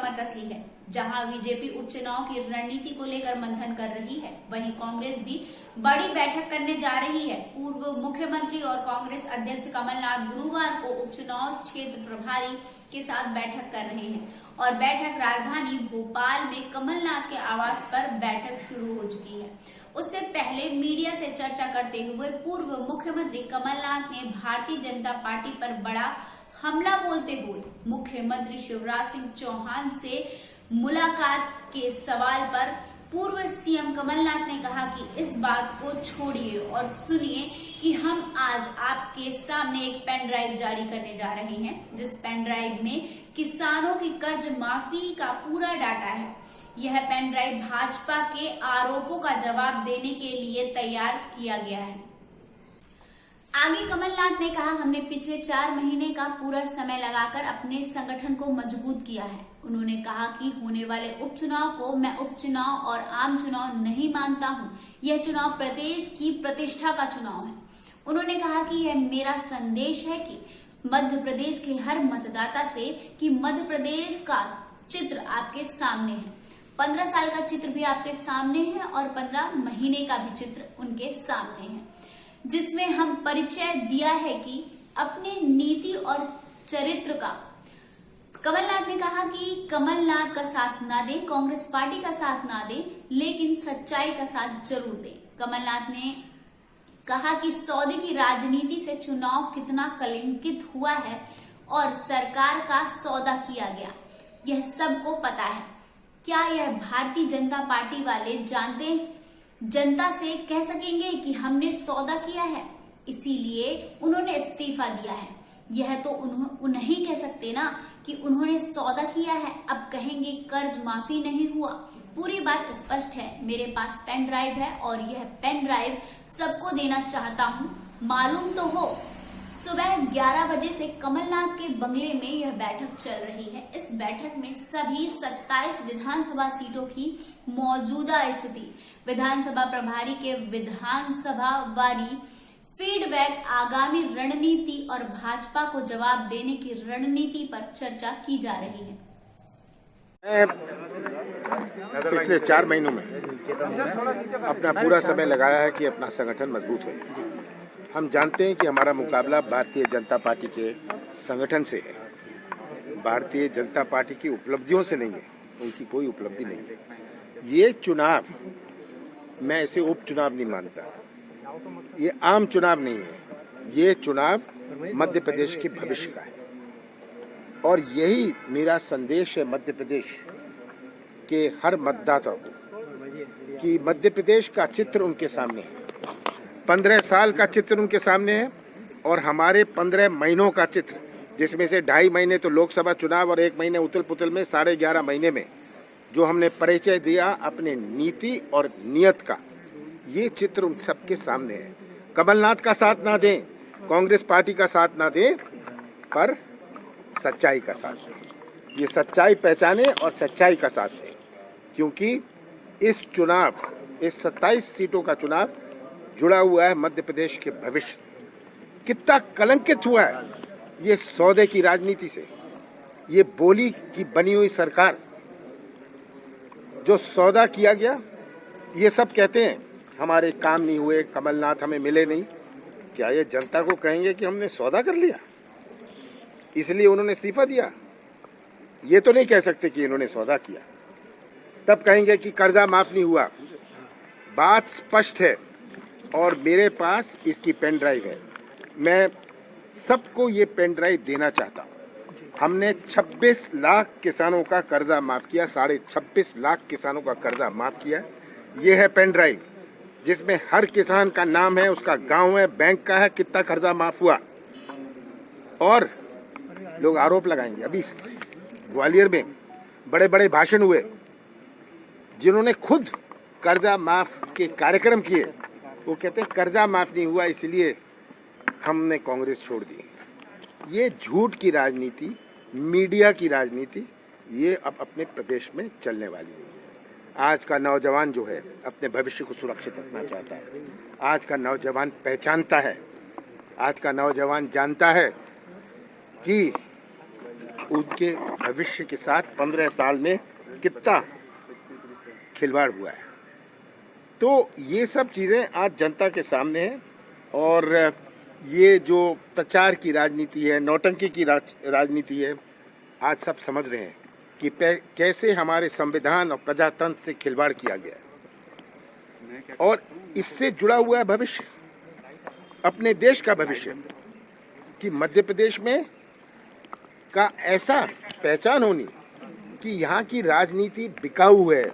कमर कस ली है। जहां बीजेपी उपचुनाव की रणनीति को लेकर मंथन कर रही है, वहीं कांग्रेस भी बड़ी बैठक करने जा रही है। पूर्व मुख्यमंत्री और कांग्रेस अध्यक्ष कमलनाथ गुरुवार को उपचुनाव क्षेत्र प्रभारी के साथ बैठक कर रहे हैं और बैठक राजधानी भोपाल में कमलनाथ के आवास पर बैठक शुरू हो चुकी है। उससे पहले मीडिया से चर्चा करते हुए पूर्व मुख्यमंत्री कमलनाथ ने भारतीय जनता पार्टी पर बड़ा हमला बोलते हुए मुख्यमंत्री शिवराज सिंह चौहान से मुलाकात के सवाल पर पूर्व सीएम कमलनाथ ने कहा कि इस बात को छोड़िए और सुनिए कि हम आज आपके सामने एक पेन ड्राइव जारी करने जा रहे हैं, जिस पेन ड्राइव में किसानों की कर्ज माफी का पूरा डाटा है। यह पेन ड्राइव भाजपा के आरोपों का जवाब देने के लिए तैयार किया गया है। आगे कमलनाथ ने कहा, हमने पिछले 4 महीने का पूरा समय लगाकर अपने संगठन को मजबूत किया है। उन्होंने कहा कि होने वाले उपचुनाव को मैं उपचुनाव और आम चुनाव नहीं मानता हूं। यह चुनाव प्रदेश की प्रतिष्ठा का चुनाव है। उन्होंने कहा कि यह मेरा संदेश है कि मध्य प्रदेश के हर मतदाता से कि मध्य प्रदेश का चित्र आपके सामने है। 15 साल का चित्र भी आपके सामने है और 15 महीने का भी चित्र उनके सामने है, जिसमें हम परिचय दिया है कि अपने नीति और चरित्र का। कमलनाथ ने कहा कि कमलनाथ का साथ ना दें, कांग्रेस पार्टी का साथ ना दें, लेकिन सच्चाई का साथ जरूर दें। कमलनाथ ने कहा कि सौदे की राजनीति से चुनाव कितना कलंकित हुआ है और सरकार का सौदा किया गया, यह सबको पता है। क्या यह भारतीय जनता पार्टी वाले जानते जनता से कह सकेंगे कि हमने सौदा किया है? इसीलिए उन्होंने इस्तीफा दिया है। यह तो उन्हीं कह सकते ना कि उन्होंने सौदा किया है। अब कहेंगे कर्ज माफी नहीं हुआ। पूरी बात स्पष्ट है। मेरे पास पेन ड्राइव है और यह पेन ड्राइव सबको देना चाहता हूं। मालूम तो हो, सुबह 11 बजे से कमलनाथ के बंगले में यह बैठक चल रही है। इस बैठक में सभी 27 विधानसभा सीटों की मौजूदा स्थिति, विधानसभा प्रभारी के विधानसभा वारी फीडबैक, आगामी रणनीति और भाजपा को जवाब देने की रणनीति पर चर्चा की जा रही है। पिछले 4 महीनों में अपना पूरा समय लगाया है कि अपना संगठन मजबूत हो। हम जानते हैं कि हमारा मुकाबला भारतीय जनता पार्टी के संगठन से है। भारतीय जनता पार्टी की उपलब्धियों से नहीं है, उनकी कोई उपलब्धि नहीं है। ये चुनाव, मैं इसे उपचुनाव नहीं मानता, ये आम चुनाव नहीं है। ये चुनाव मध्य प्रदेश के भविष्य का है और यही मेरा संदेश है मध्य प्रदेश के हर मतदाता को कि मध्य प्रदेश का चित्र उनके सामने है। 15 साल का चित्र उनके सामने है और हमारे 15 महीनों का चित्र, जिसमें से 2.5 महीने तो लोकसभा चुनाव और 1 महीने उथल पुथल में, 11.5 महीने में जो हमने परिचय दिया अपने नीति और नियत का, ये चित्र उन सबके सामने है। कमलनाथ का साथ ना दें, कांग्रेस पार्टी का साथ ना दें, पर सच्चाई का साथ दें। ये सच्चाई पहचाने और सच्चाई का साथ दें, क्योंकि इस चुनाव, इस 27 सीटों का चुनाव जुड़ा हुआ है मध्य प्रदेश के भविष्य। कितना कलंकित हुआ है ये सौदे की राजनीति से। ये बोली की बनी हुई सरकार, जो सौदा किया गया। ये सब कहते हैं हमारे काम नहीं हुए, कमलनाथ हमें मिले नहीं। क्या ये जनता को कहेंगे कि हमने सौदा कर लिया इसलिए उन्होंने इस्तीफा दिया? ये तो नहीं कह सकते कि इन्होंने सौदा किया। तब कहेंगे कि कर्जा माफ नहीं हुआ। बात स्पष्ट है और मेरे पास इसकी पेन ड्राइव है। मैं सबको ये पेन ड्राइव देना चाहता हूँ। हमने 26 लाख किसानों का कर्जा माफ किया, 26.5 लाख किसानों का कर्जा माफ किया। ये है पेन ड्राइव जिसमें हर किसान का नाम है, उसका गांव है, बैंक का है, कितना कर्जा माफ हुआ। और लोग आरोप लगाएंगे। अभी ग्वालियर में बड़े बड़े भाषण हुए, जिन्होंने खुद कर्जा माफ के कार्यक्रम किए, वो कहते हैं कर्जा माफ नहीं हुआ इसलिए हमने कांग्रेस छोड़ दी। ये झूठ की राजनीति, मीडिया की राजनीति, ये अब अपने प्रदेश में चलने वाली नहीं है। आज का नौजवान जो है अपने भविष्य को सुरक्षित रखना चाहता है। आज का नौजवान पहचानता है, आज का नौजवान जानता है कि उनके भविष्य के साथ 15 साल में कितना खिलवाड़ हुआ है। तो ये सब चीज़ें आज जनता के सामने हैं और ये जो प्रचार की राजनीति है, नौटंकी की राजनीति है, आज सब समझ रहे हैं कि कैसे हमारे संविधान और प्रजातंत्र से खिलवाड़ किया गया है और इससे जुड़ा हुआ है भविष्य, अपने देश का भविष्य, कि मध्य प्रदेश में का ऐसा पहचान होनी कि यहाँ की राजनीति बिकाऊ है।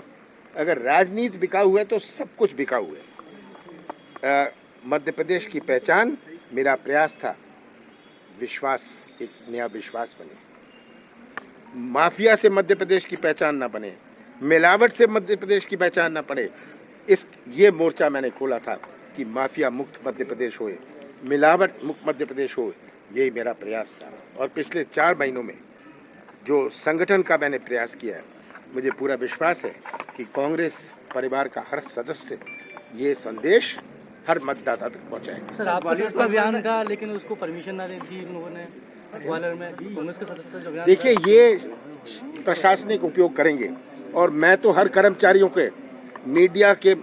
अगर राजनीति बिकाऊ है तो सब कुछ बिकाऊ है। मध्य प्रदेश की पहचान, मेरा प्रयास था विश्वास, एक नया विश्वास बने, माफिया से मध्य प्रदेश की पहचान ना बने, मिलावट से मध्य प्रदेश की पहचान ना पड़े। ये मोर्चा मैंने खोला था कि माफिया मुक्त मध्य प्रदेश होए, मिलावट मुक्त मध्य प्रदेश हो, यही मेरा प्रयास था। और पिछले 4 महीनों में जो संगठन का मैंने प्रयास किया है, मुझे पूरा विश्वास है कि कांग्रेस परिवार का हर सदस्य ये संदेश हर मतदाता तक पहुंचाएगा। सर, आप सदस्यता अभियान का, लेकिन उसको परमिशन ना दी इन लोगों ने ग्वालियर में कांग्रेस के सदस्य जो अभियान। देखिए, ये प्रशासनिक उपयोग करेंगे और मैं तो हर कर्मचारियों के मीडिया के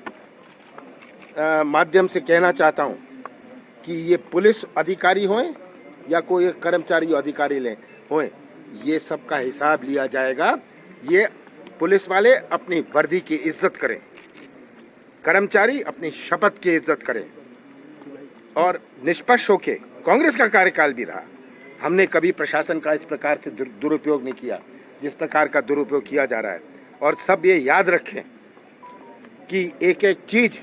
माध्यम से कहना चाहता हूं कि ये पुलिस अधिकारी हों या कोई कर्मचारी अधिकारी हों, ये सब का हिसाब लिया जाएगा। ये पुलिस वाले अपनी वर्दी की इज्जत करें, कर्मचारी अपनी शपथ की इज्जत करें और निष्पक्ष होके। कांग्रेस का कार्यकाल भी रहा, हमने कभी प्रशासन का इस प्रकार से दुरुपयोग नहीं किया जिस प्रकार का दुरुपयोग किया जा रहा है। और सब ये याद रखें कि एक एक चीज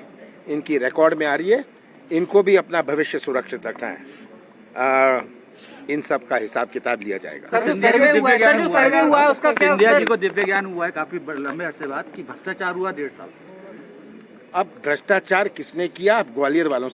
इनकी रिकॉर्ड में आ रही है, इनको भी अपना भविष्य सुरक्षित रखना है। इन सब का हिसाब किताब लिया जाएगा। सर्वे हुआ है उसका क्या? सिंधिया जी को दिव्य ज्ञान हुआ है काफी लंबे अरसे बाद कि भ्रष्टाचार हुआ 1.5 साल। अब भ्रष्टाचार किसने किया, अब ग्वालियर वालों